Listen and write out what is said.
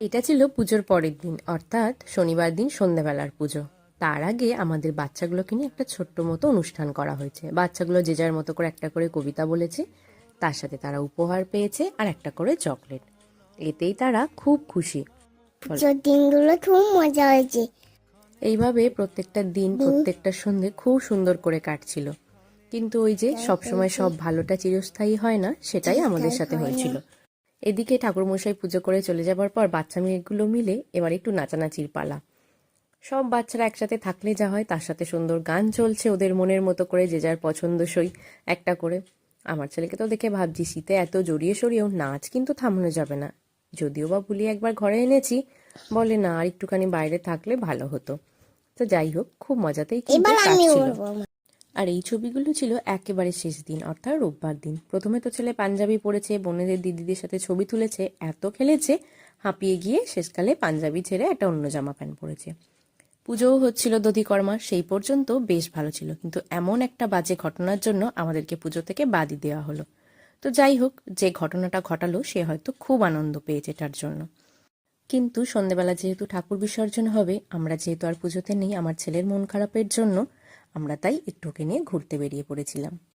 এটা ছিল পুজোর পরের দিন, অর্থাৎ শনিবার দিন সন্ধ্যাবেলার পুজো। তার আগে আমাদের বাচ্চাগুলোকে নিয়ে একটা ছোট্ট মতো অনুষ্ঠান করা হয়েছে। বাচ্চাগুলো যে যার মতো করে একটা করে কবিতা বলেছে, তার সাথে তারা উপহার পেয়েছে আর একটা করে চকলেট। এতেই তারা খুব খুশি। পুজোর দিনগুলো খুব মজা হয়েছে। এইভাবে প্রত্যেকটা দিন প্রত্যেকটা সন্ধে খুব সুন্দর করে কাটছিল। কিন্তু ওই যে সবসময় সব ভালোটা চিরস্থায়ী হয় না, সেটাই আমাদের সাথে হয়েছিল। এদিকে ঠাকুরমশাই পুজো করে চলে যাবার পর বাচ্চা মেয়েগুলো মিলে এবার একটু নাচানাচির পালা। সব বাচ্চারা একসাথে থাকলে যা হয়, তার সাথে সুন্দর গান চলছে ওদের মনের মতো করে, যে যার পছন্দসই একটা করে। আমার ছেলেকে তো দেখে ভাবছি, শীতে এত জড়িয়ে সরিয়েও নাচ কিন্তু থামানো যাবে না। যদিও বা ভুলিয়ে একবার ঘরে এনেছি, বলে না আর একটুখানি বাইরে থাকলে ভালো হতো। তো যাই হোক, খুব মজাতেই কিন্তু এবার আমি কাটছিল। বলবো। আর এই ছবিগুলো ছিল একেবারে শেষ দিন, অর্থাৎ রোববার দিন। প্রথমে তো ছেলে পাঞ্জাবি পরেছে, বোনেদের দিদিদের সাথে ছবি তুলেছে, এত খেলেছে, হাঁপিয়ে গিয়ে শেষকালে পাঞ্জাবি ছেড়ে একটা অন্য জামা প্যান্ট পরেছে। পুজোও হচ্ছিল দধিকর্মা, সেই পর্যন্ত বেশ ভালো ছিল, কিন্তু এমন একটা বাজে ঘটনার জন্য আমাদেরকে পুজো থেকে বাদই দেওয়া হলো। তো যাই হোক, যে ঘটনাটা ঘটালো সে হয়তো খুব আনন্দ পেয়েছে এটার জন্য। কিন্তু সন্ধেবেলা যেহেতু ঠাকুর বিসর্জন হবে, আমরা যেহেতু আর পুজোতে নেই, আমার ছেলের মন খারাপের জন্য আমরা তাই একটু ওকে নিয়ে ঘুরতে বেরিয়ে পড়েছিলাম।